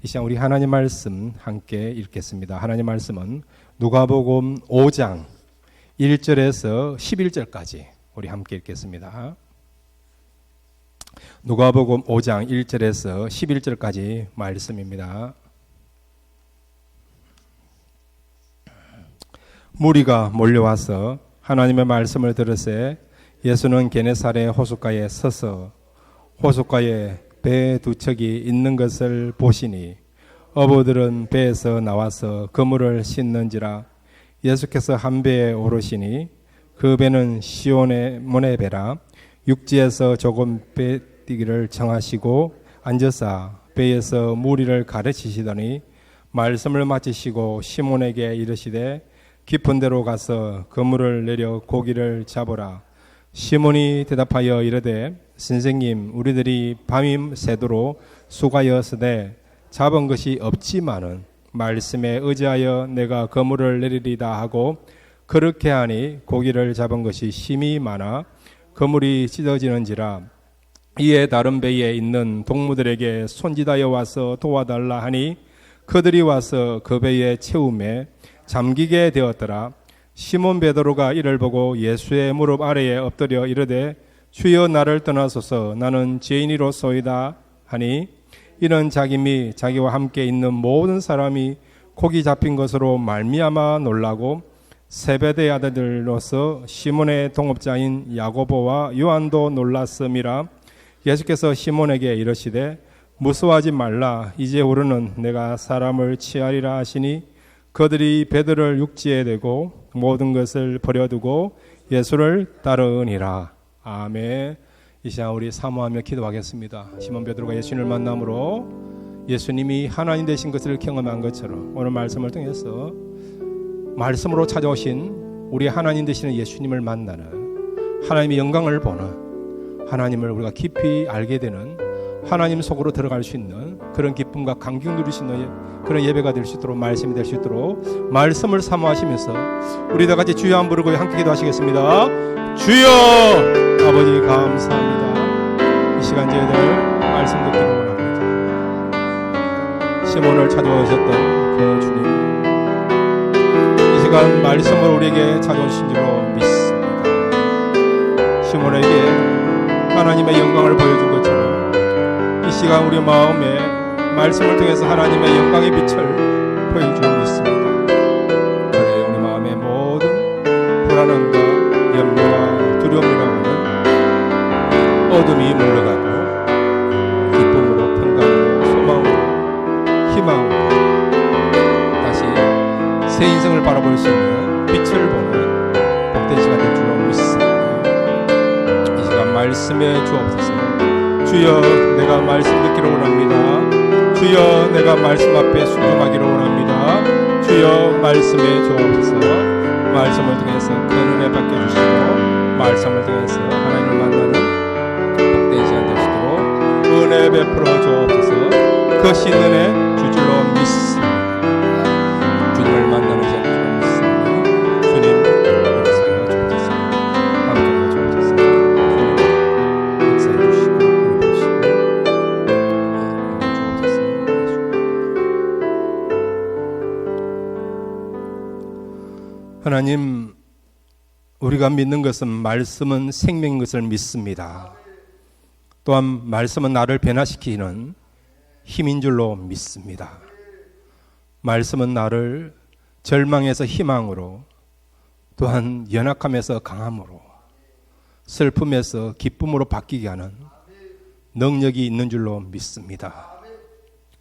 이 시간 우리 하나님 말씀 함께 읽겠습니다. 하나님 말씀은 누가복음 5장 1절에서 11절까지 우리 함께 읽겠습니다. 누가복음 5장 1절에서 11절까지 말씀입니다. 무리가 몰려와서 하나님의 말씀을 들으세 예수는 게네사렛 호숫가에 서서 호숫가에 배 두 척이 있는 것을 보시니 어부들은 배에서 나와서 그물을 씻는지라. 예수께서 한 배에 오르시니 그 배는 시온의 문의 배라. 육지에서 조금 배 뛰기를 정하시고 앉으사 배에서 무리를 가르치시더니 말씀을 마치시고 시몬에게 이르시되 깊은 데로 가서 그물을 내려 고기를 잡으라. 시몬이 대답하여 이르되 선생님, 우리들이 밤이 새도록 수고하였으되 잡은 것이 없지만은 말씀에 의지하여 내가 그물을 내리리다 하고 그렇게 하니 고기를 잡은 것이 심히 많아 그물이 찢어지는지라. 이에 다른 배에 있는 동무들에게 손짓하여 와서 도와달라 하니 그들이 와서 그 배에 채우매 잠기게 되었더라. 시몬 베드로가 이를 보고 예수의 무릎 아래에 엎드려 이르되 주여 나를 떠나소서 나는 죄인이로소이다 하니 이는 자기 및 자기와 함께 있는 모든 사람이 고기 잡힌 것으로 말미암아 놀라고 세베대 아들들로서 시몬의 동업자인 야고보와 요한도 놀랐음이라. 예수께서 시몬에게 이르시되 무서워하지 말라. 이제 우리는 내가 사람을 취하리라 하시니 그들이 배들을 육지에 대고 모든 것을 버려두고 예수를 따르니라. 아멘. 이 시간 우리 사모하며 기도하겠습니다. 시몬 베드로가 예수님을 만남으로 예수님이 하나님 되신 것을 경험한 것처럼 오늘 말씀을 통해서 말씀으로 찾아오신 우리 하나님 되시는 예수님을 만나는 하나님의 영광을 보는 하나님을 우리가 깊이 알게 되는 하나님 속으로 들어갈 수 있는 그런 기쁨과 감격 누릴 수 있는 그런 예배가 될 수 있도록 말씀이 될 수 있도록 말씀을 사모하시면서 우리 다 같이 주여 한번 부르고 함께 기도하시겠습니다. 주여 아버지 감사합니다. 이 시간 저희들 말씀 듣기를 원합니다. 시몬을 찾아오셨던 그 주님, 이 시간 말씀을 우리에게 찾아오신 줄로 믿습니다. 시몬에게 하나님의 영광을 보여준 것처럼 이 시간 우리 마음에 말씀을 통해서 하나님의 영광의 빛을 보여주고 있습니다. 그래 우리 마음의 모든 불안함과 염려와 두려움이라고 하는 어둠이 물러가고 기쁨으로 평강으로 소망으로 희망으로 다시 새 인생을 바라볼 수 있는 빛을 보는 복된 시간 될 줄로 믿습니다. 이 시간 말씀에 주옵소서. 주여 내가 말씀 듣기를 원합니다. 주여 내가 말씀 앞에 순종하기를 원합니다. 주여 말씀에 주옵소서. 말씀을 통해서 큰 은혜 받게 주시고 말씀을 통해서 하나님을 만나는 복된 시간 되시도록 은혜 베풀어 주옵소서. 그 신 은혜 주 줄로 믿습니다. 주님을 만나는 시간 줄로 믿습니다. 주님 역사하여 주옵소서. 함께하여 주옵소서. 주님 역사해 주시고 하나님, 우리가 믿는 것은 말씀은 생명인 것을 믿습니다. 또한 말씀은 나를 변화시키는 힘인 줄로 믿습니다. 말씀은 나를 절망에서 희망으로, 또한 연약함에서 강함으로, 슬픔에서 기쁨으로 바뀌게 하는 능력이 있는 줄로 믿습니다.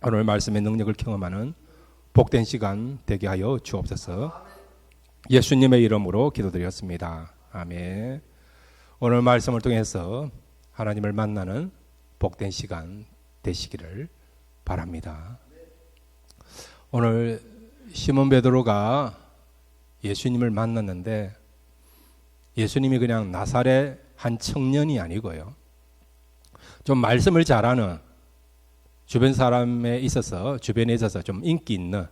오늘 말씀의 능력을 경험하는 복된 시간 되게 하여 주옵소서. 예수님의 이름으로 기도드렸습니다. 아멘. 오늘 말씀을 통해서 하나님을 만나는 복된 시간 되시기를 바랍니다. 오늘 시몬 베드로가 예수님을 만났는데 예수님이 그냥 나사렛 한 청년이 아니고요. 좀 말씀을 잘하는 주변에 있어서 좀 인기 있는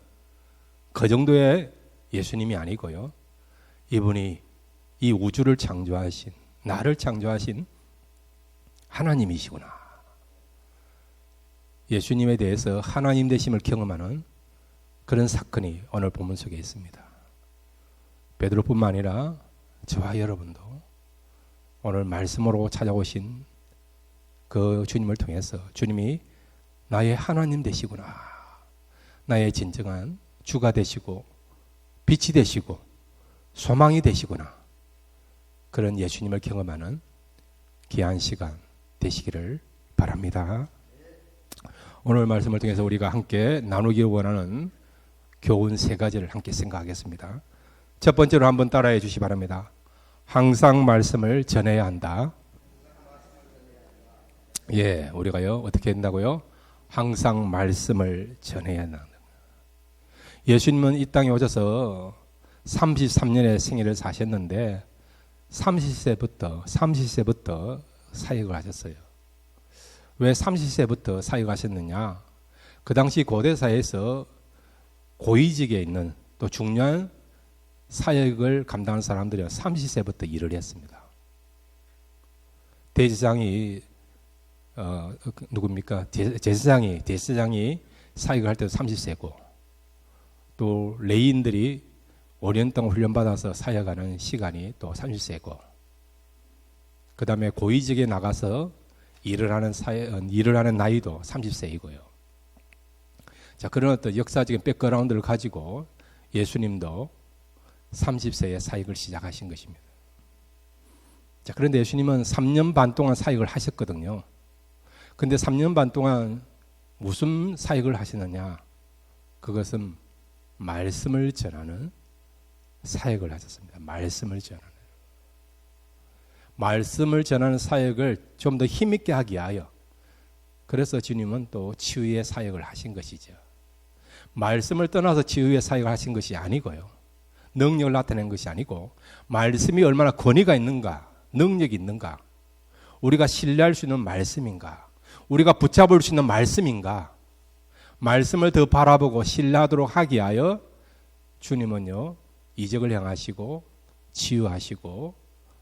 그 정도의 예수님이 아니고요. 이분이 이 우주를 창조하신, 나를 창조하신 하나님이시구나. 예수님에 대해서 하나님 되심을 경험하는 그런 사건이 오늘 본문 속에 있습니다. 베드로뿐만 아니라 저와 여러분도 오늘 말씀으로 찾아오신 그 주님을 통해서 주님이 나의 하나님 되시구나, 나의 진정한 주가 되시고 빛이 되시고 소망이 되시구나, 그런 예수님을 경험하는 귀한 시간 되시기를 바랍니다. 오늘 말씀을 통해서 우리가 함께 나누기 원하는 교훈 3가지를 함께 생각하겠습니다. 첫 번째로 한번 따라해 주시기 바랍니다. 항상 말씀을 전해야 한다. 예, 우리가요 어떻게 된다고요? 항상 말씀을 전해야 한다. 예수님은 이 땅에 오셔서 33년의 생애를 사셨는데 30세부터 사역을 하셨어요. 왜 30세부터 사역하셨느냐? 그 당시 고대사회에서 고위직에 있는 또 중요한 사역을 감당하는 사람들이 30세부터 일을 했습니다. 대제사장이 누굽니까? 대제사장이 사역을 할 때도 30세고 또 레위인들이 5년 동안 훈련받아서 사역하는 시간이 또 30세고 그 다음에 고위직에 나가서 일을 하는 나이도 30세이고요. 자, 그런 어떤 역사적인 백그라운드를 가지고 예수님도 30세에 사역을 시작하신 것입니다. 자, 그런데 예수님은 3년 반 동안 사역을 하셨거든요. 근데 3년 반 동안 무슨 사역을 하시느냐? 그것은 말씀을 전하는 사역을 하셨습니다. 말씀을 전하는 사역을 좀 더 힘있게 하기 위하여 그래서 주님은 또 치유의 사역을 하신 것이죠. 말씀을 떠나서 치유의 사역을 하신 것이 아니고요. 능력을 나타낸 것이 아니고 말씀이 얼마나 권위가 있는가, 능력이 있는가, 우리가 신뢰할 수 있는 말씀인가, 우리가 붙잡을 수 있는 말씀인가, 말씀을 더 바라보고 신뢰하도록 하기 위하여 주님은요 이적을 행하시고 치유하시고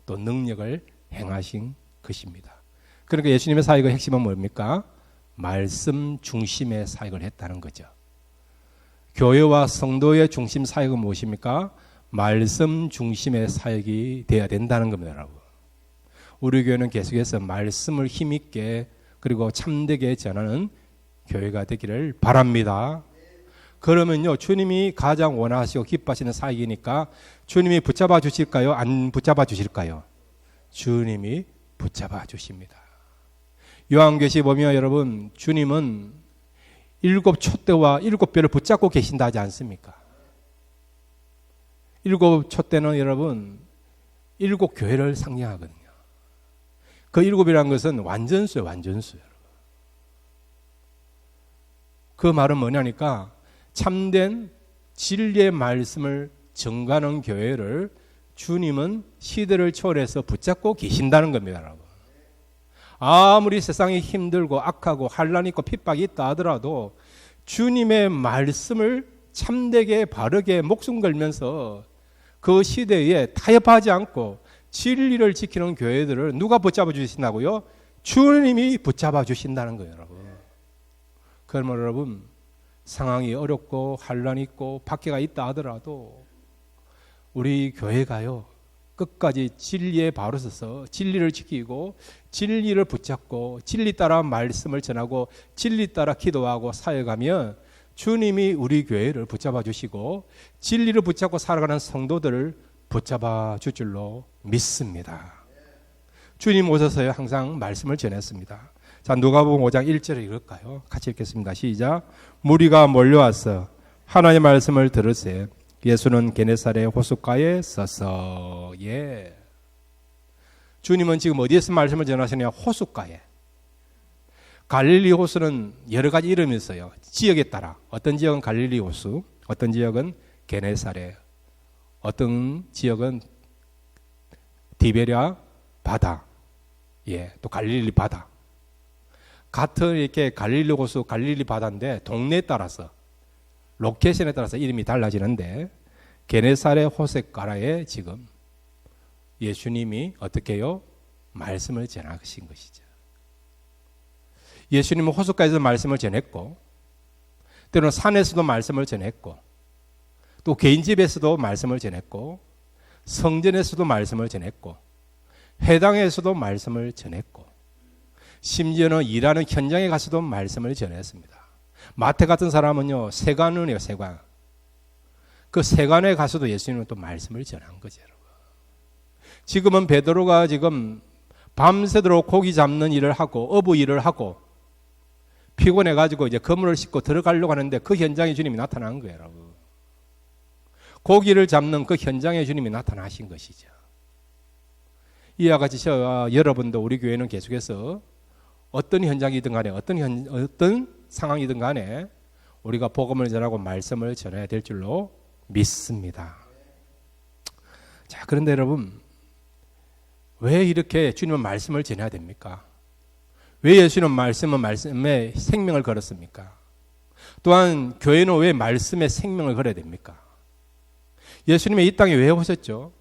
또 능력을 행하신 것입니다. 그러니까 예수님의 사역의 핵심은 뭡니까? 말씀 중심의 사역을 했다는 거죠. 교회와 성도의 중심 사역은 무엇입니까? 말씀 중심의 사역이 되어야 된다는 겁니다, 여러분. 우리 교회는 계속해서 말씀을 힘있게 그리고 참되게 전하는 교회가 되기를 바랍니다. 그러면요 주님이 가장 원하시고 기뻐하시는 사역이니까 주님이 붙잡아 주실까요? 안 붙잡아 주실까요? 주님이 붙잡아 주십니다. 요한계시 보면 여러분 주님은 7 촛대와 7뼈를 붙잡고 계신다 하지 않습니까? 7 촛대는 여러분 7 교회를 상징하거든요. 그 7이라는 것은 완전수예요, 완전수. 그 말은 뭐냐니까 참된 진리의 말씀을 전가하는 교회를 주님은 시대를 초월해서 붙잡고 계신다는 겁니다, 여러분. 아무리 세상이 힘들고 악하고 환난이 있고 핍박이 있다 하더라도 주님의 말씀을 참되게 바르게 목숨 걸면서 그 시대에 타협하지 않고 진리를 지키는 교회들을 누가 붙잡아 주신다고요? 주님이 붙잡아 주신다는 거예요, 여러분. 그러면 여러분 상황이 어렵고 환난이 있고 박해가 있다 하더라도 우리 교회가요 끝까지 진리에 바로 서서 진리를 지키고 진리를 붙잡고 진리 따라 말씀을 전하고 진리 따라 기도하고 사역하면 주님이 우리 교회를 붙잡아 주시고 진리를 붙잡고 살아가는 성도들을 붙잡아 줄 줄로 믿습니다. 주님 오셔서요 항상 말씀을 전했습니다. 자, 누가복음 5장 1절을 읽을까요? 같이 읽겠습니다. 시작. 무리가 몰려와서 하나님의 말씀을 들으세 예수는 게네사렛 호숫가에 서서 주님은 지금 어디에서 말씀을 전하시냐? 호숫가에. 갈릴리 호수는 여러 가지 이름이 있어요. 지역에 따라. 어떤 지역은 갈릴리 호수, 어떤 지역은 게네사렛, 어떤 지역은 디베랴 바다, 또 갈릴리 바다. 같은 이렇게 갈릴리 호수, 갈릴리 바다인데 동네에 따라서 로케이션에 따라서 이름이 달라지는데 게네사렛 호숫가에 지금 예수님이 어떻게 해요? 말씀을 전하신 것이죠. 예수님은 호숫가에서 말씀을 전했고, 때로는 산에서도 말씀을 전했고, 또 개인 집에서도 말씀을 전했고, 성전에서도 말씀을 전했고, 회당에서도 말씀을 전했고, 심지어는 일하는 현장에 가서도 말씀을 전했습니다. 마태 같은 사람은요, 세관원이에요, 세관. 그 세관에 가서도 예수님은 또 말씀을 전한 거죠, 여러분. 지금은 베드로가 지금 밤새도록 고기 잡는 일을 하고, 어부 일을 하고, 피곤해가지고 이제 그물을 싣고 들어가려고 하는데 그 현장에 주님이 나타난 거예요, 여러분. 고기를 잡는 그 현장에 주님이 나타나신 것이죠. 이와 같이 여러분도 우리 교회는 계속해서 어떤 현장이든 간에 어떤 상황이든 간에 우리가 복음을 전하고 말씀을 전해야 될 줄로 믿습니다. 자, 그런데 여러분, 왜 이렇게 주님은 말씀을 전해야 됩니까? 왜 예수님은 말씀에 생명을 걸었습니까? 또한 교회는 왜 말씀에 생명을 걸어야 됩니까? 예수님이 이 땅에 왜 오셨죠?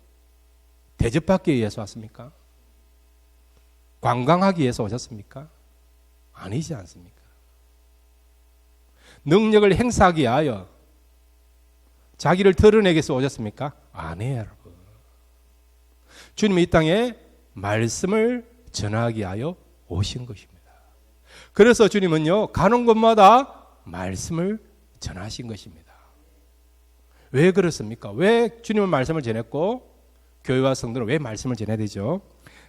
대접받기 위해서 왔습니까? 관광하기 위해서 오셨습니까? 아니지 않습니까? 능력을 행사하기 위하여 자기를 드러내기 위해서 오셨습니까? 아니에요, 여러분. 주님이 이 땅에 말씀을 전하기 위하여 오신 것입니다. 그래서 주님은요, 가는 곳마다 말씀을 전하신 것입니다. 왜 그렇습니까? 왜 주님은 말씀을 전했고 교회와 성도는 왜 말씀을 전해야 되죠?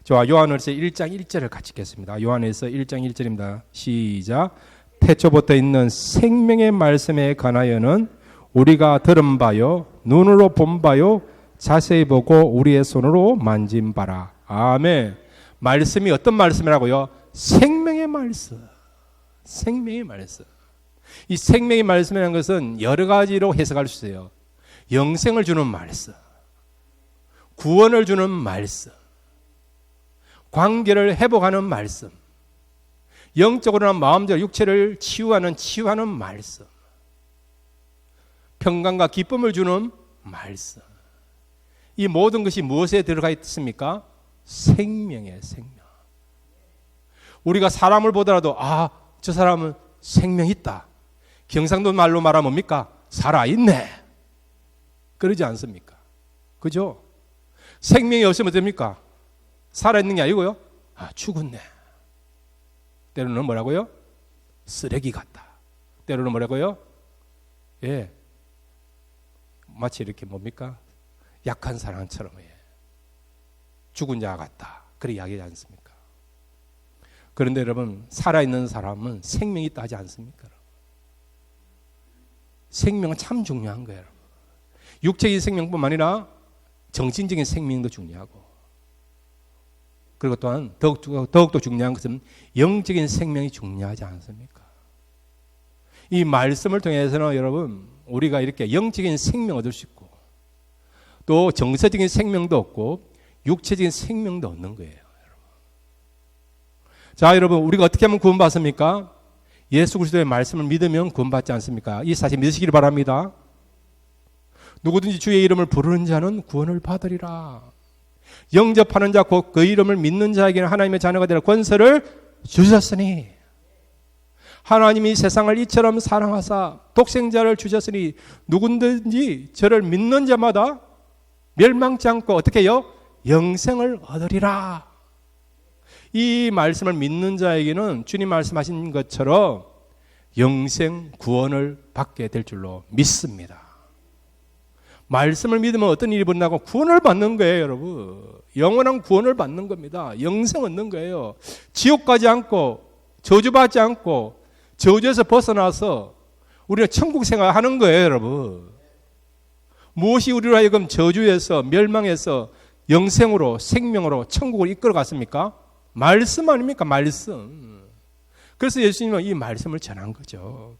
저와 요한일서 1장 1절을 같이 읽겠습니다. 요한일서 1장 1절입니다. 시작. 태초부터 있는 생명의 말씀에 관하여는 우리가 들은 바요, 눈으로 본 바요, 자세히 보고 우리의 손으로 만진 바라. 아멘. 말씀이 어떤 말씀이라고요? 생명의 말씀. 생명의 말씀. 이 생명의 말씀이라는 것은 여러 가지로 해석할 수 있어요. 영생을 주는 말씀, 구원을 주는 말씀, 관계를 회복하는 말씀, 영적으로나 마음적으로 육체를 치유하는 말씀, 평강과 기쁨을 주는 말씀. 이 모든 것이 무엇에 들어가 있습니까? 생명이에요, 생명. 우리가 사람을 보더라도 저 사람은 생명 있다. 경상도 말로 말하면 뭡니까? 살아있네. 그러지 않습니까? 그죠? 생명이 없으면 됩니까? 살아있는 게 아니고요. 죽었네. 때로는 뭐라고요? 쓰레기 같다. 때로는 뭐라고요? 예. 마치 이렇게 뭡니까? 약한 사람처럼 죽은 자 같다. 그렇게 이야기하지 않습니까? 그런데 여러분, 살아있는 사람은 생명이 있다 하지 않습니까? 생명은 참 중요한 거예요. 여러분. 육체적인 생명뿐만 아니라 정신적인 생명도 중요하고, 그리고 또한 더욱더 중요한 것은 영적인 생명이 중요하지 않습니까? 이 말씀을 통해서는 여러분, 우리가 이렇게 영적인 생명 얻을 수 있고, 또 정서적인 생명도 얻고 육체적인 생명도 얻는 거예요. 여러분. 자, 여러분, 우리가 어떻게 하면 구원받습니까? 예수 그리스도의 말씀을 믿으면 구원받지 않습니까? 이 사실 믿으시기를 바랍니다. 누구든지 주의 이름을 부르는 자는 구원을 받으리라. 영접하는 자 곧 그 이름을 믿는 자에게는 하나님의 자녀가 되는 권세를 주셨으니, 하나님이 세상을 이처럼 사랑하사 독생자를 주셨으니 누구든지 저를 믿는 자마다 멸망치 않고 어떻게 해요? 영생을 얻으리라. 이 말씀을 믿는 자에게는 주님 말씀하신 것처럼 영생 구원을 받게 될 줄로 믿습니다. 말씀을 믿으면 어떤 일이 벌어나고 구원을 받는 거예요, 여러분. 영원한 구원을 받는 겁니다. 영생 얻는 거예요. 지옥 가지 않고 저주받지 않고 저주에서 벗어나서 우리가 천국 생활하는 거예요, 여러분. 무엇이 우리로 하여금 저주에서 멸망해서 영생으로 생명으로 천국을 이끌어 갔습니까? 말씀 아닙니까? 말씀. 그래서 예수님은 이 말씀을 전한 거죠.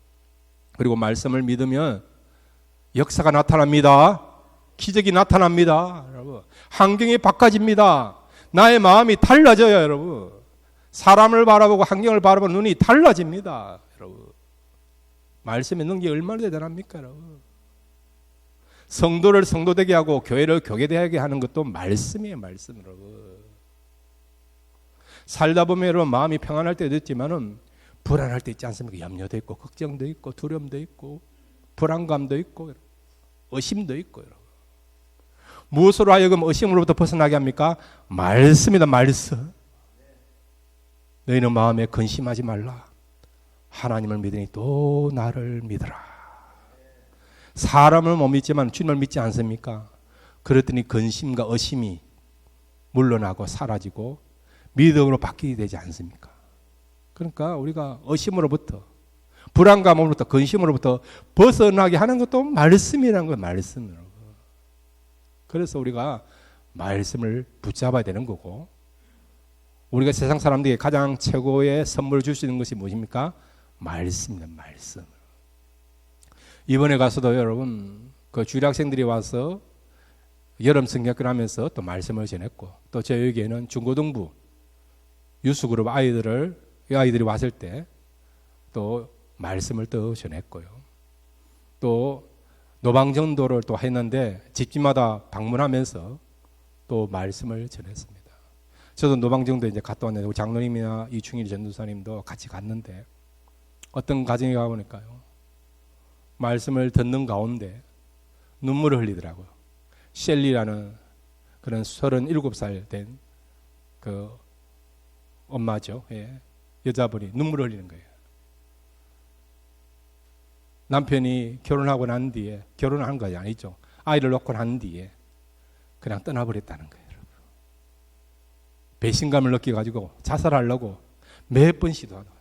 그리고 말씀을 믿으면 역사가 나타납니다. 기적이 나타납니다. 여러분. 환경이 바꿔집니다. 나의 마음이 달라져요, 여러분. 사람을 바라보고 환경을 바라보는 눈이 달라집니다, 여러분. 말씀의 능력이 얼마나 대단합니까, 여러분. 성도를 성도되게 하고 교회를 교회되게 하는 것도 말씀이에요, 말씀, 여러분. 살다 보면 여러분 마음이 평안할 때도 있지만은 불안할 때 있지 않습니까? 염려도 있고 걱정도 있고 두려움도 있고 불안감도 있고 의심도 있고. 무엇으로 하여금 의심으로부터 벗어나게 합니까? 말씀이다. 말씀. 너희는 마음에 근심하지 말라. 하나님을 믿으니 또 나를 믿어라. 사람을 못 믿지만 주님을 믿지 않습니까? 그랬더니 근심과 의심이 물러나고 사라지고 믿음으로 바뀌게 되지 않습니까? 그러니까 우리가 의심으로부터 불안감으로부터 근심으로부터 벗어나게 하는 것도 말씀이라는 거예요. 말씀으로. 그래서 우리가 말씀을 붙잡아야 되는 거고, 우리가 세상 사람들에게 가장 최고의 선물을 줄 수 있는 것이 무엇입니까? 말씀입니다. 말씀. 이번에 가서도 여러분 그 주일 학생들이 와서 여름 성경학교를 하면서 또 말씀을 전했고, 또 저에게는 중고등부 유수그룹 아이들이 왔을 때 또 말씀을 또 전했고요. 또 노방전도를 또 했는데 집집마다 방문하면서 또 말씀을 전했습니다. 저도 노방전도 이제 갔다 왔는데 우리 장로님이나 이충일 전도사님도 같이 갔는데 어떤 가정에 가보니까요, 말씀을 듣는 가운데 눈물을 흘리더라고요. 셸리라는 그런 37살 된 그 엄마죠. 예. 여자분이 눈물을 흘리는 거예요. 남편이 결혼하고 난 뒤에, 결혼을 한 것이 아니죠. 아이를 놓고 난 뒤에 그냥 떠나버렸다는 거예요. 여러분. 배신감을 느껴가지고 자살하려고 몇 번 시도하다가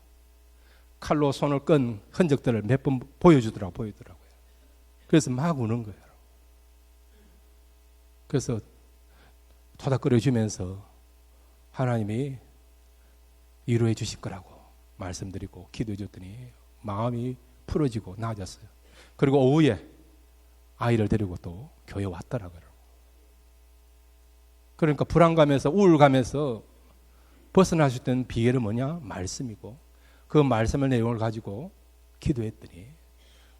칼로 손을 끈 흔적들을 몇 번 보여주더라고요. 그래서 막 우는 거예요. 그래서 토닥거려주면서 하나님이 위로해 주실 거라고 말씀드리고 기도해 줬더니 마음이 풀어지고 나아졌어요. 그리고 오후에 아이를 데리고 또 교회 왔더라고요. 그러니까 불안감에서 우울감에서 벗어날 수 있는 비결은 뭐냐? 말씀이고, 그 말씀의 내용을 가지고 기도했더니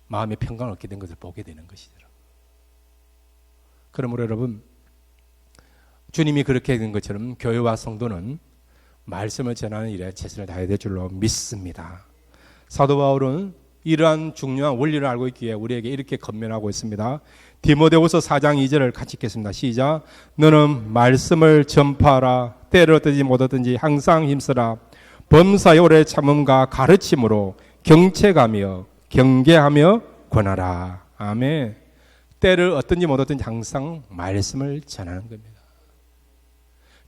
마음의 평강을 얻게 된 것을 보게 되는 것이더라고요. 그러므로 여러분, 주님이 그렇게 된 것처럼 교회와 성도는 말씀을 전하는 일에 최선을 다해야 될 줄로 믿습니다. 사도 바울은 이러한 중요한 원리를 알고 있기에 우리에게 이렇게 권면하고 있습니다. 디모데후서 4장 2절을 같이 읽겠습니다. 시작. 너는 말씀을 전파하라. 때를 얻든지 못 얻든지 항상 힘쓰라. 범사에 오래 참음과 가르침으로 경책하며 경계하며 권하라. 아멘. 때를 얻든지 못 얻든지 항상 말씀을 전하는 겁니다.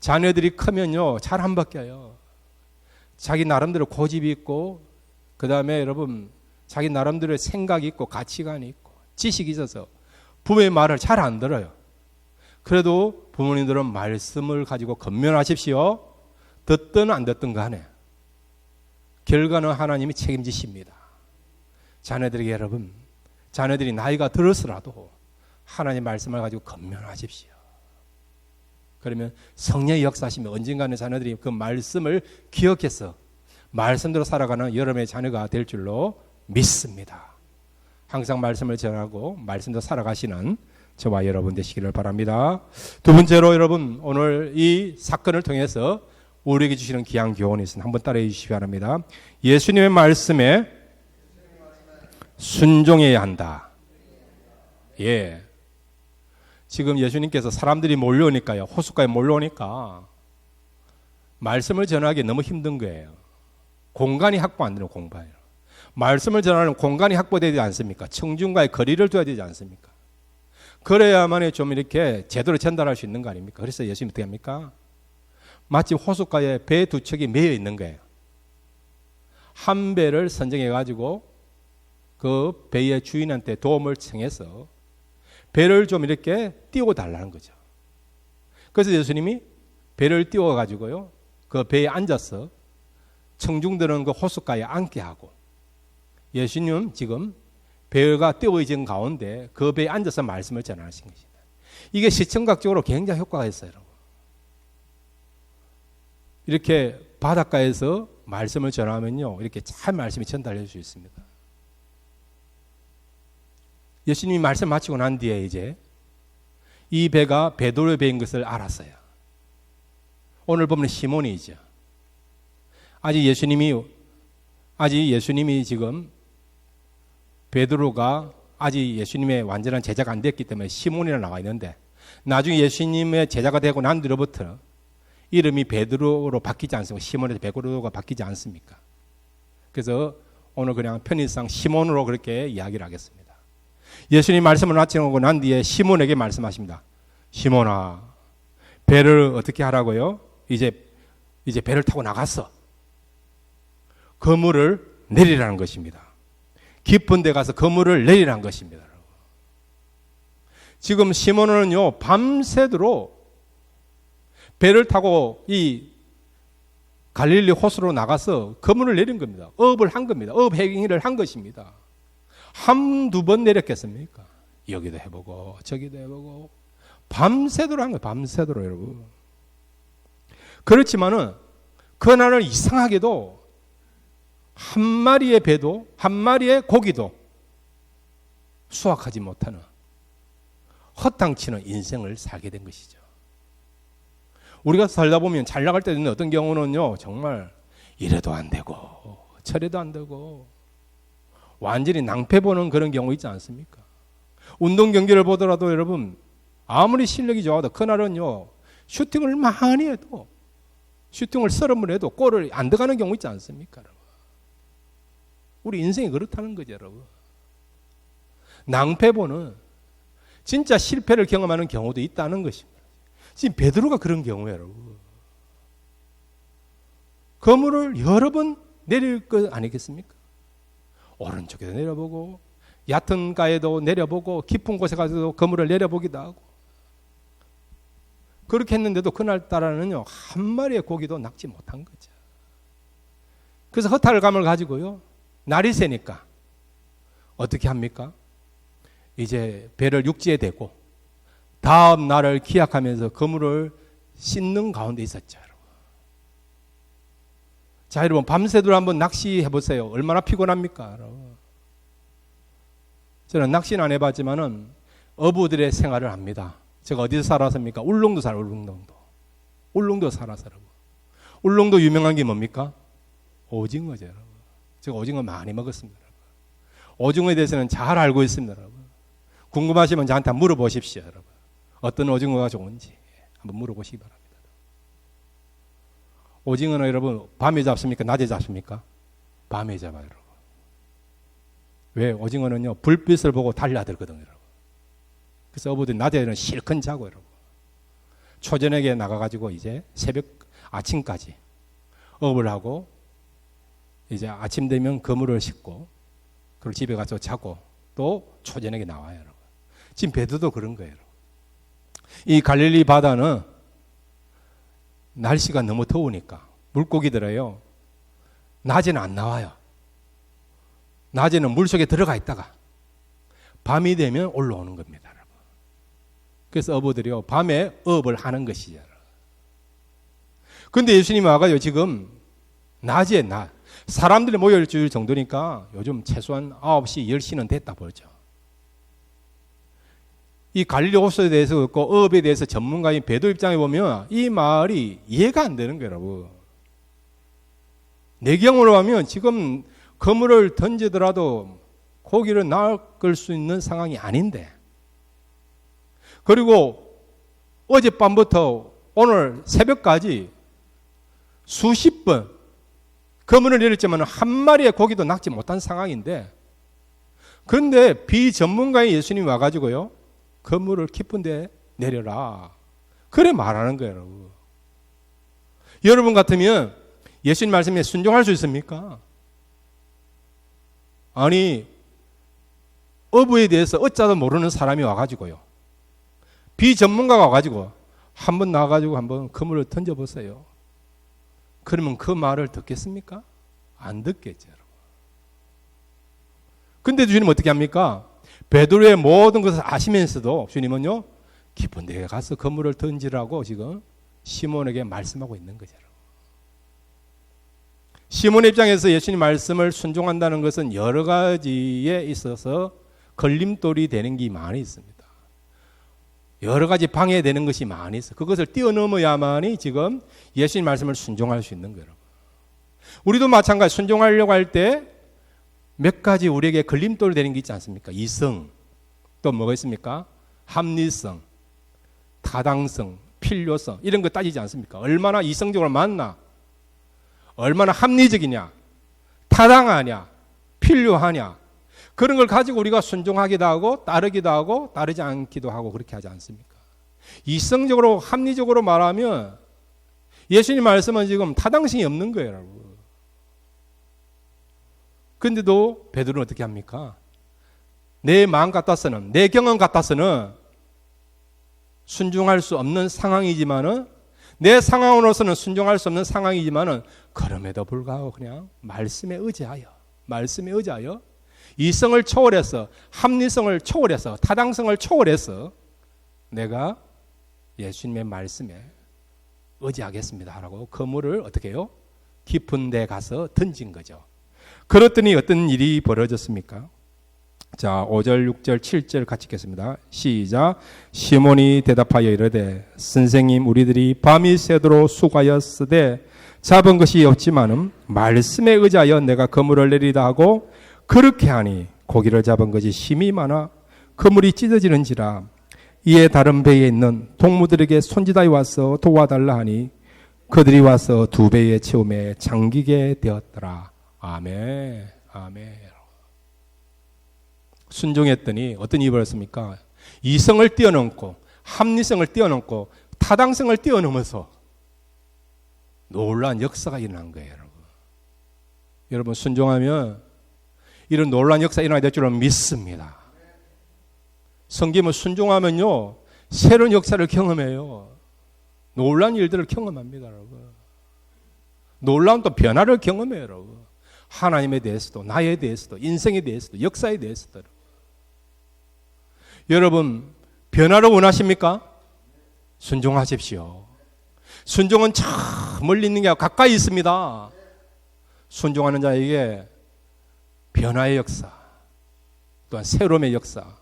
자녀들이 크면요, 잘 안 바뀌어요. 자기 나름대로 고집이 있고, 그 다음에 여러분 자기 나름대로의 생각이 있고 가치관이 있고 지식이 있어서 부모의 말을 잘 안 들어요. 그래도 부모님들은 말씀을 가지고 권면하십시오. 듣든 안 듣든 간에 결과는 하나님이 책임지십니다. 자녀들에게 여러분, 자녀들이 나이가 들어서라도 하나님 말씀을 가지고 권면하십시오. 그러면 성령의 역사하시면 언젠가는 자녀들이 그 말씀을 기억해서 말씀대로 살아가는 여러분의 자녀가 될 줄로 믿습니다. 항상 말씀을 전하고 말씀대로 살아가시는 저와 여러분 되시기를 바랍니다. 두 번째로 여러분, 오늘 이 사건을 통해서 우리에게 주시는 귀한 교훈이 있습니다. 한번 따라해 주시기 바랍니다. 예수님의 말씀에 순종해야 한다. 예. 지금 예수님께서 사람들이 몰려오니까요, 호숫가에 몰려오니까 말씀을 전하기 너무 힘든 거예요. 공간이 확보 안 되는 공간이에요. 말씀을 전하는 공간이 확보되지 않습니까? 청중과의 거리를 둬야 되지 않습니까? 그래야만 좀 이렇게 제대로 전달할 수 있는 거 아닙니까? 그래서 예수님이 어떻게 합니까? 마치 호숫가에 배 두 척이 매여 있는 거예요. 한 배를 선정해 가지고 그 배의 주인한테 도움을 청해서 배를 좀 이렇게 띄워 달라는 거죠. 그래서 예수님이 배를 띄워 가지고요, 그 배에 앉아서 청중들은 그 호숫가에 앉게 하고, 예수님은 지금 배가 띄워진 가운데 그 배에 앉아서 말씀을 전하신 것입니다. 이게 시청각적으로 굉장히 효과가 있어요, 여러분. 이렇게 바닷가에서 말씀을 전하면요, 이렇게 잘 말씀이 전달될 수 있습니다. 예수님이 말씀 마치고 난 뒤에 이제 이 배가 베드로의 배인 것을 알았어요. 오늘 보면 시몬이죠. 아직 예수님이 아직 예수님이 지금 베드로가 아직 예수님의 완전한 제자가 안 됐기 때문에 시몬이라 나와 있는데 나중에 예수님의 제자가 되고 난 뒤로부터 이름이 베드로로 바뀌지 않습니까? 시몬에서 베드로가 바뀌지 않습니까? 그래서 오늘 그냥 편의상 시몬으로 그렇게 이야기를 하겠습니다. 예수님 말씀을 마치고 난 뒤에 시몬에게 말씀하십니다. 시몬아, 배를 어떻게 하라고요? 이제 배를 타고 나갔어. 그물을 내리라는 것입니다. 깊은 데 가서 그물을 내리라는 것입니다. 지금 시몬은요, 밤새도록 배를 타고 이 갈릴리 호수로 나가서 그물을 내린 겁니다. 업을 한 겁니다. 업 행위를 한 것입니다. 한두 번 내렸겠습니까? 여기도 해보고 저기도 해보고 밤새도록 한 거예요. 밤새도록 여러분. 그렇지만은 그날은 이상하게도 한 마리의 배도 한 마리의 고기도 수확하지 못하는 허탕치는 인생을 살게 된 것이죠. 우리가 살다 보면 잘 나갈 때 있는 어떤 경우는요, 정말 이래도 안 되고 저래도 안 되고 완전히 낭패 보는 그런 경우 있지 않습니까? 운동 경기를 보더라도 여러분 아무리 실력이 좋아도 그날은요 슈팅을 많이 해도 슈팅을 30번 해도 골을 안 들어가는 경우 있지 않습니까? 여러분? 우리 인생이 그렇다는 거죠, 여러분. 낭패 보는 진짜 실패를 경험하는 경우도 있다는 것입니다. 지금 베드로가 그런 경우예요, 여러분. 그물을 여러 번 내릴 것 아니겠습니까? 오른쪽에도 내려보고 얕은 가에도 내려보고 깊은 곳에 가서도 그물을 내려보기도 하고 그렇게 했는데도 그날따라는요 한 마리의 고기도 낚지 못한 거죠. 그래서 허탈감을 가지고요 날이 새니까 어떻게 합니까? 이제 배를 육지에 대고 다음 날을 기약하면서 그물을 씻는 가운데 있었죠. 여러분. 자, 여러분 밤새도록 한번 낚시해 보세요. 얼마나 피곤합니까? 여러분. 저는 낚시는 안 해봤지만은 어부들의 생활을 합니다. 제가 어디서 살았습니까? 울릉도 살아요. 울릉도 살아서 여러분. 울릉도 유명한 게 뭡니까? 오징어죠. 여러분. 제가 오징어 많이 먹었습니다. 여러분. 오징어에 대해서는 잘 알고 있습니다. 여러분. 궁금하시면 저한테 한번 물어보십시오. 여러분. 어떤 오징어가 좋은지 한번 물어보시기 바랍니다. 오징어는 여러분 밤에 잡습니까? 낮에 잡습니까? 밤에 잡아요. 여러분. 왜? 오징어는요 불빛을 보고 달려들거든요. 여러분. 그래서 어부들이 낮에는 실컷 자고 여러분. 초저녁에 나가가지고 이제 아침까지 업을 하고 이제 아침 되면 그물을 싣고 그리고 집에 가서 자고 또 초저녁에 나와요. 여러분. 지금 베드로도 그런 거예요. 여러분. 이 갈릴리 바다는 날씨가 너무 더우니까 물고기들은요 낮에는 안 나와요. 낮에는 물속에 들어가 있다가 밤이 되면 올라오는 겁니다. 여러분. 그래서 어부들이요 밤에 업을 하는 것이죠. 그런데 예수님이 와가지고 지금 낮에 사람들이 모여있을 정도니까 요즘 최소한 9시, 10시는 됐다 보죠. 이 갈릴리 호수에 대해서 그렇고 업에 대해서 전문가인 베드로 입장에 보면 이 말이 이해가 안 되는 거예요, 여러분. 내경으로 하면 지금 그물을 던지더라도 고기를 낚을 수 있는 상황이 아닌데 그리고 어젯밤부터 오늘 새벽까지 수십 번 그물을 내렸지만 한 마리의 고기도 낚지 못한 상황인데 그런데 비전문가인 예수님이 와가지고요 그물을 깊은 데 내려라. 그래 말하는 거예요, 여러분. 여러분 같으면 예수님 말씀에 순종할 수 있습니까? 아니, 어부에 대해서 어짜도 모르는 사람이 와가지고요. 비전문가가 와가지고 한번 나와가지고 한번 그물을 던져보세요. 그러면 그 말을 듣겠습니까? 안 듣겠죠, 여러분. 근데 주님 어떻게 합니까? 베드로의 모든 것을 아시면서도 주님은요 깊은 데에 가서 그물을 던지라고 지금 시몬에게 말씀하고 있는 거죠. 시몬의 입장에서 예수님 말씀을 순종한다는 것은 여러 가지에 있어서 걸림돌이 되는 게 많이 있습니다. 여러 가지 방해되는 것이 많이 있어요. 그것을 뛰어넘어야만이 지금 예수님 말씀을 순종할 수 있는 거예요. 우리도 마찬가지 순종하려고 할 때 몇 가지 우리에게 걸림돌 되는 게 있지 않습니까? 이성, 또 뭐가 있습니까? 합리성, 타당성, 필요성 이런 거 따지지 않습니까? 얼마나 이성적으로 맞나? 얼마나 합리적이냐? 타당하냐? 필요하냐? 그런 걸 가지고 우리가 순종하기도 하고 따르기도 하고 따르지 않기도 하고 그렇게 하지 않습니까? 이성적으로 합리적으로 말하면 예수님 말씀은 지금 타당성이 없는 거예요, 여러분. 그런데도 베드로는 어떻게 합니까? 내 마음 같아서는, 내 경험 같아서는 순종할 수 없는 상황이지만은, 내 상황으로서는 순종할 수 없는 상황이지만은, 그럼에도 불구하고 그냥 말씀에 의지하여 이성을 초월해서, 합리성을 초월해서, 타당성을 초월해서 내가 예수님의 말씀에 의지하겠습니다 라고 그물을 어떻게 해요? 깊은 데 가서 던진 거죠. 그랬더니 어떤 일이 벌어졌습니까? 자, 5절, 6절, 7절 같이 읽겠습니다. 시작. 시몬이 대답하여 이르되 선생님 우리들이 밤이 새도록 수고하였으되 잡은 것이 없지만은 말씀에 의지하여 내가 그물을 내리다 하고 그렇게 하니 고기를 잡은 것이 심히 많아 그물이 찢어지는지라. 이에 다른 배에 있는 동무들에게 손짓하여 와서 도와달라 하니 그들이 와서 두 배에 채움에 잠기게 되었더라. 아멘. 아멘. 순종했더니 어떤 일이 벌었습니까? 이성을 뛰어넘고 합리성을 뛰어넘고 타당성을 뛰어넘어서 놀라운 역사가 일어난 거예요, 여러분. 여러분 순종하면 이런 놀라운 역사가 일어나게 될 줄은 믿습니다. 성경은 순종하면요 새로운 역사를 경험해요. 놀라운 일들을 경험합니다, 여러분. 놀라운 또 변화를 경험해요, 여러분. 하나님에 대해서도 나에 대해서도 인생에 대해서도 역사에 대해서도. 여러분 변화를 원하십니까? 순종하십시오. 순종은 저 멀리 있는 게 아니라 가까이 있습니다. 순종하는 자에게 변화의 역사, 또한 새로움의 역사,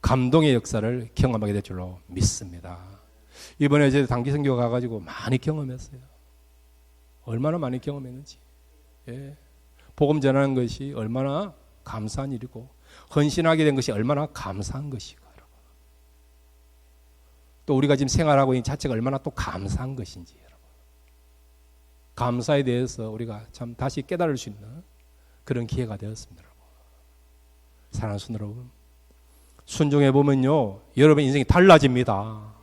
감동의 역사를 경험하게 될 줄로 믿습니다. 이번에 저희 단기 선교 가가지고 많이 경험했어요. 얼마나 많이 경험했는지. 예. 복음 전하는 것이 얼마나 감사한 일이고 헌신하게 된 것이 얼마나 감사한 것이고 또 우리가 지금 생활하고 있는 자체가 얼마나 또 감사한 것인지 여러분. 감사에 대해서 우리가 참 다시 깨달을 수 있는 그런 기회가 되었습니다. 여러분. 사랑하는 성도 여러분, 순종해 보면요 여러분 인생이 달라집니다.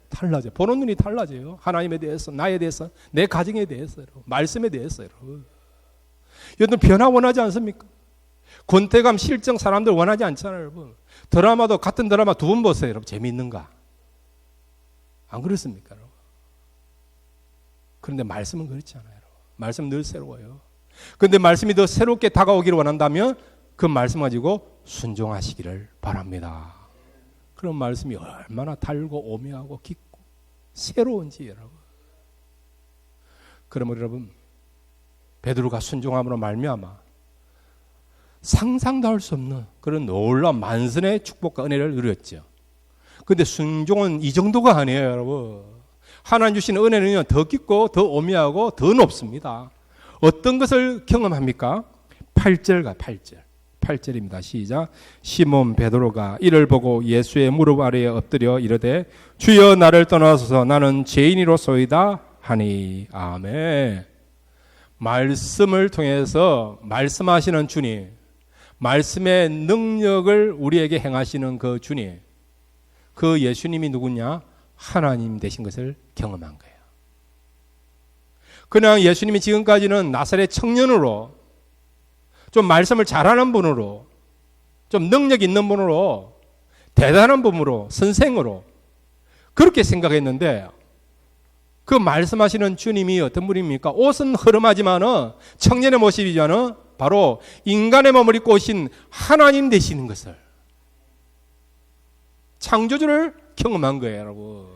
달라져요. 보는 눈이 달라져요. 하나님에 대해서, 나에 대해서, 내 가정에 대해서, 여러분. 말씀에 대해서 여러분. 여러분 변화 원하지 않습니까? 권태감, 실정 사람들 원하지 않잖아요, 여러분. 드라마도 같은 드라마 두 번 보세요, 여러분. 재미있는가? 안 그렇습니까, 여러분? 그런데 말씀은 그렇지 않아요, 여러분. 말씀 늘 새로워요. 그런데 말씀이 더 새롭게 다가오기를 원한다면 그 말씀 가지고 순종하시기를 바랍니다. 그런 말씀이 얼마나 달고 오묘하고 깊고 새로운지 여러분. 그러면 여러분 베드로가 순종함으로 말미암아 상상도 할 수 없는 그런 놀라운 만선의 축복과 은혜를 누렸죠. 그런데 순종은 이 정도가 아니에요, 여러분. 하나님 주신 은혜는요 더 깊고 더 오묘하고 더 높습니다. 어떤 것을 경험합니까? 8절가 8절입니다. 시작. 시몬 베드로가 이를 보고 예수의 무릎 아래에 엎드려 이르되 주여 나를 떠나소서 나는 죄인이로소이다 하니. 아멘. 말씀을 통해서 말씀하시는 주님, 말씀의 능력을 우리에게 행하시는 그 주님, 그 예수님이 누구냐? 하나님 되신 것을 경험한 거예요. 그냥 예수님이 지금까지는 나사렛 청년으로 좀 말씀을 잘하는 분으로, 좀 능력 있는 분으로, 대단한 분으로, 선생으로 그렇게 생각했는데 그 말씀하시는 주님이 어떤 분입니까? 옷은 흐름하지만은 청년의 모습이지만은 바로 인간의 몸을 입고 오신 하나님 되시는 것을 창조주를 경험한 거예요, 여러분.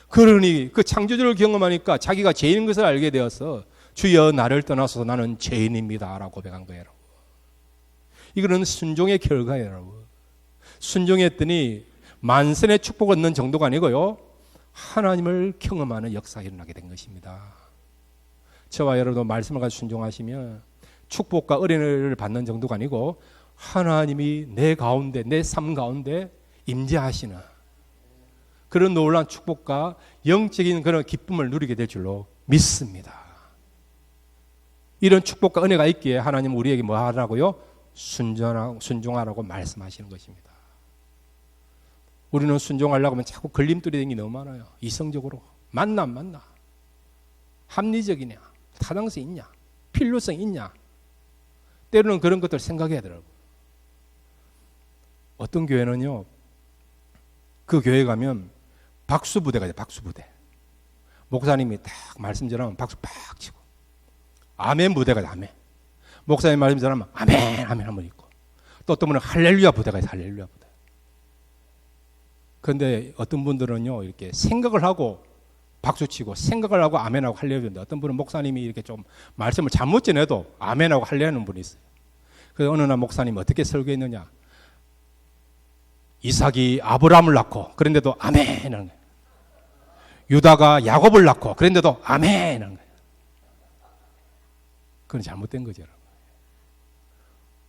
그러니 그 창조주를 경험하니까 자기가 죄인인 것을 알게 되어서 주여 나를 떠나소서 나는 죄인입니다 라고 고백한 거예요, 여러분. 이거는 순종의 결과예요, 여러분. 순종했더니 만선의 축복을 얻는 정도가 아니고요 하나님을 경험하는 역사가 일어나게 된 것입니다. 저와 여러분도 말씀을 가지고 순종하시면 축복과 은혜를 받는 정도가 아니고 하나님이 내 가운데, 내 삶 가운데 임재하시는 그런 놀라운 축복과 영적인 그런 기쁨을 누리게 될 줄로 믿습니다. 이런 축복과 은혜가 있기에 하나님은 우리에게 뭐 하라고요? 순종하라고 말씀하시는 것입니다. 우리는 순종하려고 하면 자꾸 걸림돌이 되는 게 너무 많아요. 이성적으로 맞나 합리적이냐, 타당성이 있냐, 필요성이 있냐, 때로는 그런 것들 생각해야 되더라고요. 어떤 교회는요, 그 교회 가면 박수부대가 돼요. 박수부대. 목사님이 딱 말씀 전하면 박수 팍 치고, 아멘 부대가 돼요. 아멘. 목사님 말씀 전하면 아멘 아멘 한 번 있고, 또 어떤 분은 할렐루야 부대가 있어요. 할렐루야 부대. 그런데 어떤 분들은요, 이렇게 생각을 하고 박수치고, 생각을 하고 아멘하고 할렐루야인데, 어떤 분은 목사님이 이렇게 좀 말씀을 잘못 전해도 아멘하고 할렐루야하는 분이 있어요. 그래서 어느 날 목사님이 어떻게 설교했느냐, 이삭이 아브라함을 낳고 그런데도 아멘 하는 거예요. 유다가 야곱을 낳고 그런데도 아멘 하는 거예요. 그건 잘못된 거죠.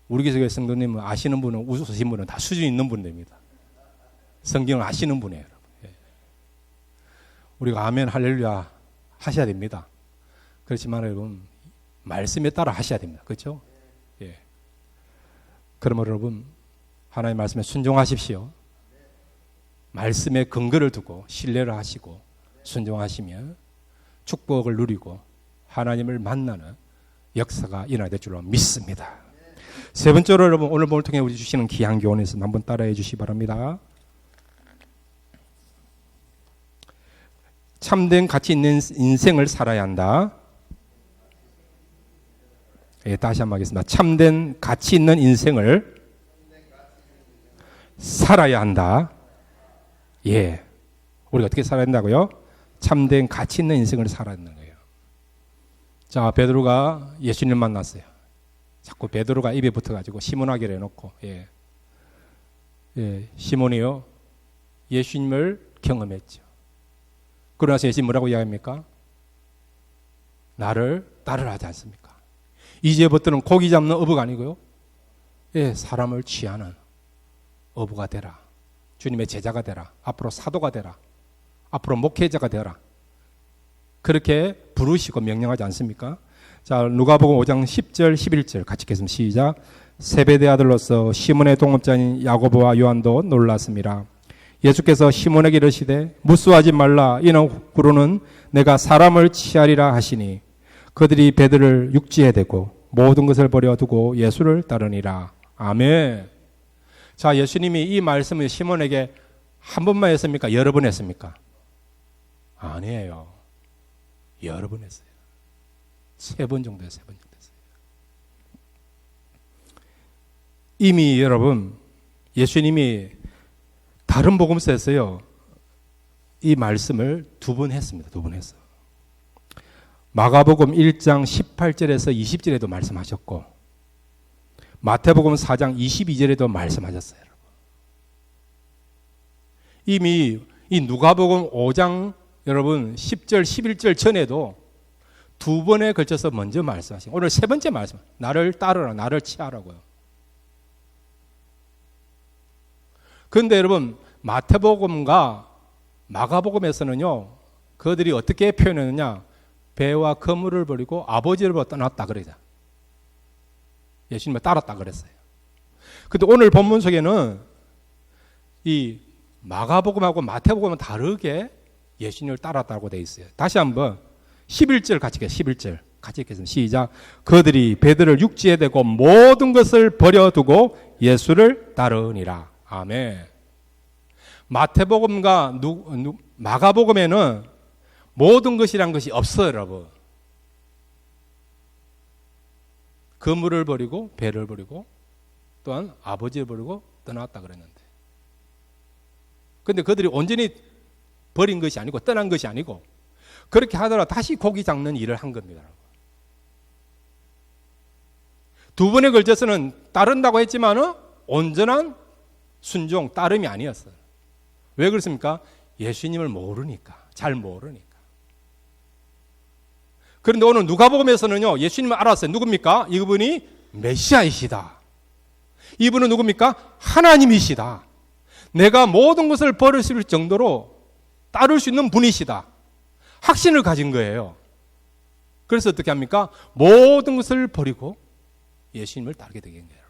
우리 교회 성도님은 아시는 분은, 웃으신 분은 다 수준 있는 분입니다. 성경을 아시는 분이에요. 우리가 아멘 할렐루야 하셔야 됩니다. 그렇지만 여러분, 말씀에 따라 하셔야 됩니다. 그렇죠? 예. 그러면 여러분, 하나님의 말씀에 순종하십시오. 말씀에 근거를 두고 신뢰를 하시고 순종하시면 축복을 누리고 하나님을 만나는 역사가 일어나야 될 줄로 믿습니다. 세 번째로 여러분, 오늘 본을 통해 우리 주시는 귀한 교훈에서 한번 따라해 주시기 바랍니다. 참된 가치 있는 인생을 살아야 한다. 예, 다시 한번 하겠습니다. 참된 가치 있는 인생을 살아야 한다. 예. 우리가 어떻게 살아야 한다고요? 참된 가치 있는 인생을 살아야 하는 거예요. 자, 베드로가 예수님을 만났어요. 자꾸 베드로가 입에 붙어가지고 시몬하기로 해놓고, 예. 예, 시몬이요, 예수님을 경험했죠. 그러고 나서 예수님 뭐라고 이야기합니까? 나를 따르라 하지 않습니까? 이제부터는 고기 잡는 어부가 아니고요, 예, 사람을 취하는 어부가 되라. 주님의 제자가 되라. 앞으로 사도가 되라. 앞으로 목회자가 되라. 그렇게 부르시고 명령하지 않습니까? 자, 누가복음 5장 10절 11절 같이 읽겠습니다. 시작. 세베대 아들로서 시몬의 동업자인 야고보와 요한도 놀랐습니다. 예수께서 시몬에게 이르시되 무수하지 말라. 이는 그로는 내가 사람을 취하리라 하시니 그들이 배들을 육지에 대고 모든 것을 버려두고 예수를 따르니라. 아멘. 자, 예수님이 이 말씀을 시몬에게 한 번만 했습니까? 여러 번 했습니까? 아니에요. 여러 번 했어요. 3번 정도 했어요. 3번 정도 했어요. 이미 여러분, 예수님이 다른 복음서에서요, 이 말씀을 2번 했습니다. 2번 했어. 마가복음 1장 18절에서 20절에도 말씀하셨고, 마태복음 4장 22절에도 말씀하셨어요. 이미 이 누가복음 5장 여러분 10절 11절 전에도 2번에 걸쳐서 먼저 말씀하신, 오늘 3번째 말씀, 나를 따르라, 나를 취하라고요. 그런데 여러분, 마태복음과 마가복음에서는요, 그들이 어떻게 표현했느냐, 배와 그물을 버리고 아버지를 보고 떠났다 그러죠. 예수님을 따랐다 그랬어요. 근데 오늘 본문 속에는 이 마가복음하고 마태복음은 다르게 예수님을 따랐다고 되어 있어요. 다시 한번 11절 같이 읽겠습니다. 11절 같이 읽겠습니다. 시작. 그들이 배들을 육지에 대고 모든 것을 버려두고 예수를 따르니라. 아멘. 마태복음과 마가복음에는 모든 것이란 것이 없어요, 여러분. 그물을 버리고 배를 버리고 또한 아버지를 버리고 떠났다 그랬는데, 그런데 그들이 온전히 버린 것이 아니고 떠난 것이 아니고 그렇게 하더라도 다시 고기 잡는 일을 한 겁니다. 2번에 걸쳐서는 따른다고 했지만은 온전한 순종, 따름이 아니었어요. 왜 그렇습니까? 예수님을 모르니까, 잘 모르니까. 그런데 오늘 누가복음에서는요, 예수님을 알았어요. 누굽니까? 이분이 메시아이시다. 이분은 누굽니까? 하나님이시다. 내가 모든 것을 버리실 정도로 따를 수 있는 분이시다. 확신을 가진 거예요. 그래서 어떻게 합니까? 모든 것을 버리고 예수님을 따르게 되는 거예요.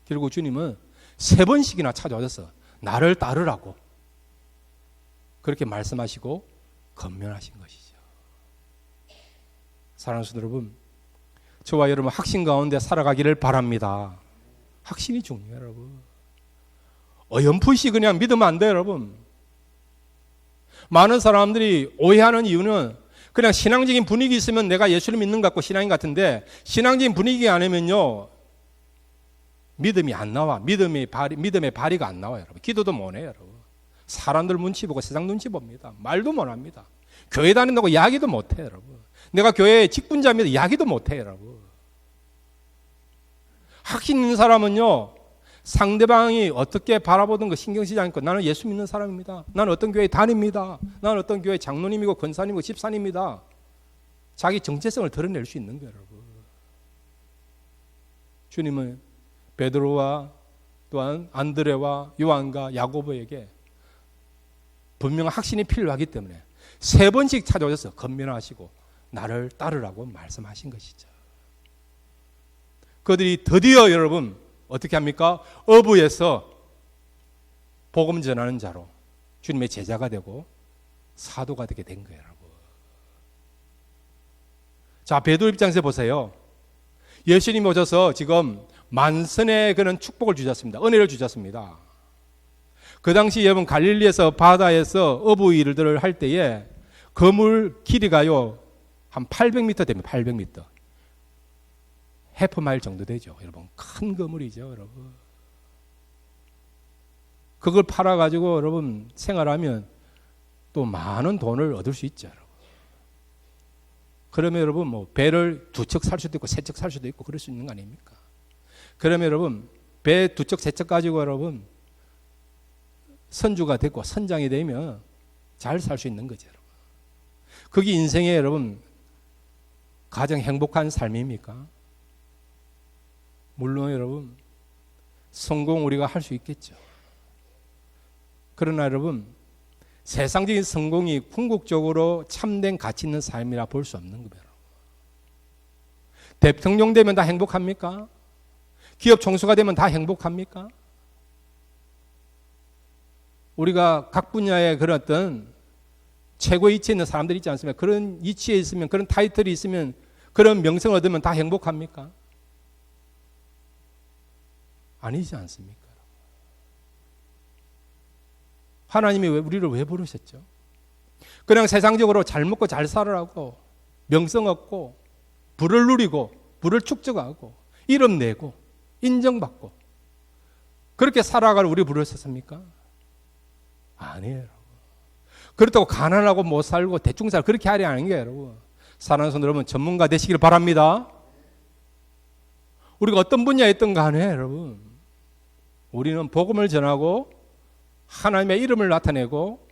결국 주님은 3번씩이나 찾아오셔서 나를 따르라고 그렇게 말씀하시고 권면하신 것이죠. 사랑하는 성도 여러분, 저와 여러분 확신 가운데 살아가기를 바랍니다. 확신이 중요해요, 여러분. 어렴풋이 그냥 믿으면 안 돼요, 여러분. 많은 사람들이 오해하는 이유는 그냥 신앙적인 분위기 있으면 내가 예수를 믿는 것 같고 신앙인 같은데, 신앙적인 분위기 아니면요 믿음이 안 나와. 믿음의 발휘가 안 나와요, 여러분. 기도도 못 해요, 여러분. 사람들 눈치 보고 세상 눈치 봅니다. 말도 못 합니다. 교회 다닌다고 이야기도 못 해요, 여러분. 내가 교회에 직분자입니다. 이야기도 못 해요, 여러분. 확신 있는 사람은요, 상대방이 어떻게 바라보든 거 신경 쓰지 않고 나는 예수 믿는 사람입니다. 나는 어떤 교회에 다닙니다. 나는 어떤 교회 장로님이고 권사님이고 집사님입니다. 자기 정체성을 드러낼 수 있는 거예요, 여러분. 주님은 베드로와 또한 안드레와 요한과 야고보에게 분명한 확신이 필요하기 때문에 3번씩 찾아오셔서 권면하시고 나를 따르라고 말씀하신 것이죠. 그들이 드디어 여러분 어떻게 합니까? 어부에서 복음 전하는 자로 주님의 제자가 되고 사도가 되게 된 거예요, 여러분. 자, 베드로 입장에서 보세요. 예수님이 오셔서 지금 만선의 그런 축복을 주셨습니다. 은혜를 주셨습니다. 그 당시 여러분 갈릴리에서 바다에서 어부 일들을 할 때에 그물 길이가요 한 800m 됩니다. 800m. 해프마일 정도 되죠. 여러분 큰 그물이죠, 여러분. 그걸 팔아가지고 여러분 생활하면 또 많은 돈을 얻을 수 있죠, 여러분. 그러면 여러분 뭐 배를 2척 살 수도 있고 3척 살 수도 있고 그럴 수 있는 거 아닙니까? 그러면 여러분 배 2척 3척 가지고 여러분 선주가 되고 선장이 되면 잘 살 수 있는 거죠, 여러분. 그게 인생의 여러분 가장 행복한 삶입니까? 물론 여러분 성공 우리가 할 수 있겠죠. 그러나 여러분 세상적인 성공이 궁극적으로 참된 가치 있는 삶이라 볼 수 없는 거예요. 대통령 되면 다 행복합니까? 기업 총수가 되면 다 행복합니까? 우리가 각 분야의 그런 어떤 최고의 위치에 있는 사람들이 있지 않습니까? 그런 위치에 있으면, 그런 타이틀이 있으면, 그런 명성을 얻으면 다 행복합니까? 아니지 않습니까? 하나님이 우리를 왜 부르셨죠? 그냥 세상적으로 잘 먹고 잘 살으라고, 명성 얻고, 부를 누리고, 부를 축적하고, 이름 내고, 인정받고, 그렇게 살아갈 우리 부르셨습니까? 아니에요. 그렇다고 가난하고 못 살고 대충 살고 그렇게 하려 하는 게 여러분. 사랑하는 성도 여러분, 전문가 되시길 바랍니다. 우리가 어떤 분야에 있든 간에 여러분, 우리는 복음을 전하고 하나님의 이름을 나타내고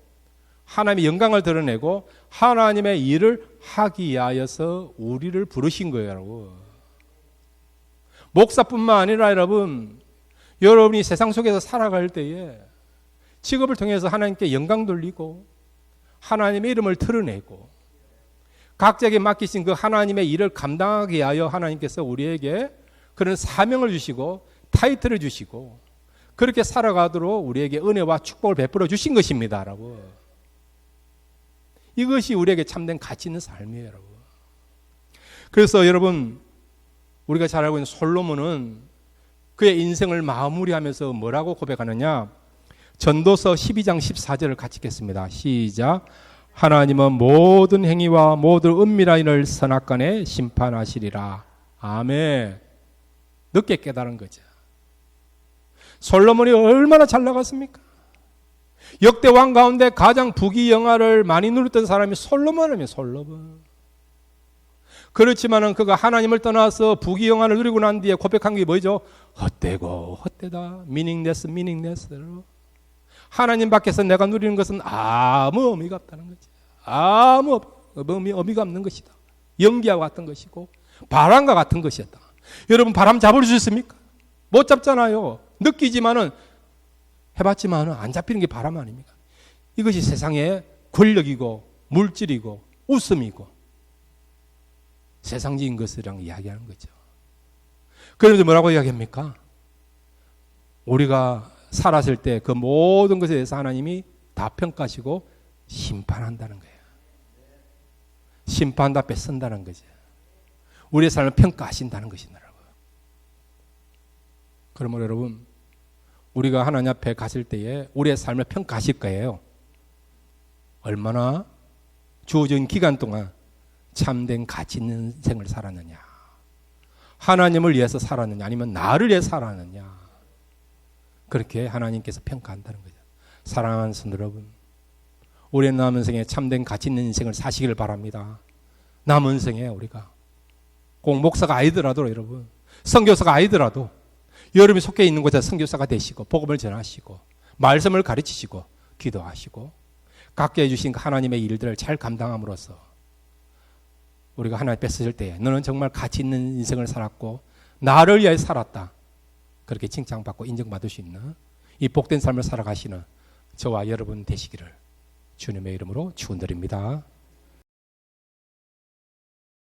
하나님의 영광을 드러내고 하나님의 일을 하기 위하여서 우리를 부르신 거예요, 여러분. 목사뿐만 아니라 여러분, 여러분이 세상 속에서 살아갈 때에 직업을 통해서 하나님께 영광 돌리고 하나님의 이름을 드러내고 각자에게 맡기신 그 하나님의 일을 감당하기 위하여 하나님께서 우리에게 그런 사명을 주시고 타이틀을 주시고 그렇게 살아가도록 우리에게 은혜와 축복을 베풀어 주신 것입니다, 여러분. 이것이 우리에게 참된 가치 있는 삶이에요, 여러분. 그래서 여러분, 우리가 잘 알고 있는 솔로몬은 그의 인생을 마무리하면서 뭐라고 고백하느냐? 전도서 12장 14절을 같이 읽겠습니다. 시작. 하나님은 모든 행위와 모든 은밀한 일을 선악간에 심판하시리라. 아멘. 늦게 깨달은 거죠. 솔로몬이 얼마나 잘 나갔습니까? 역대 왕 가운데 가장 부귀영화를 많이 누렸던 사람이 솔로몬이에요, 솔로몬. 그렇지만은 그가 하나님을 떠나서 부귀영화를 누리고 난 뒤에 고백한 게 뭐죠? 헛되고 헛되다. meaningless. 하나님 밖에서 내가 누리는 것은 아무 의미가 없다는 거지. 아무 의미가 없는 것이다. 연기와 같은 것이고 바람과 같은 것이었다. 여러분 바람 잡을 수 있습니까? 못 잡잖아요. 느끼지만은 해봤지만은 안 잡히는 게 바람 아닙니까? 이것이 세상의 권력이고 물질이고 웃음이고 세상적인 것이랑 이야기하는 거죠. 그런데 뭐라고 이야기합니까? 우리가 살았을 때 그 모든 것에 대해서 하나님이 다 평가하시고 심판한다는 거예요. 심판다 뺏선다는 거죠. 우리의 삶을 평가하신다는 것이더라고요. 그러므로 여러분, 우리가 하나님 앞에 갔을 때에 우리의 삶을 평가하실 거예요. 얼마나 주어진 기간 동안 참된 가치 있는 인생을 살았느냐, 하나님을 위해서 살았느냐, 아니면 나를 위해 살았느냐, 그렇게 하나님께서 평가한다는 거죠. 사랑하는 성도 여러분, 우리의 남은 생에 참된 가치 있는 인생을 사시길 바랍니다. 남은 생에 우리가 꼭 목사가 아니더라도 여러분, 선교사가 아니더라도 여러분이 속해 있는 곳에 선교사가 되시고 복음을 전하시고 말씀을 가르치시고 기도하시고 갖게 해주신 하나님의 일들을 잘 감당함으로써 우리가 하나님 뺏으실 때 너는 정말 가치 있는 인생을 살았고 나를 위해 살았다, 그렇게 칭찬받고 인정받을 수 있는 이 복된 삶을 살아가시는 저와 여러분 되시기를 주님의 이름으로 축원드립니다.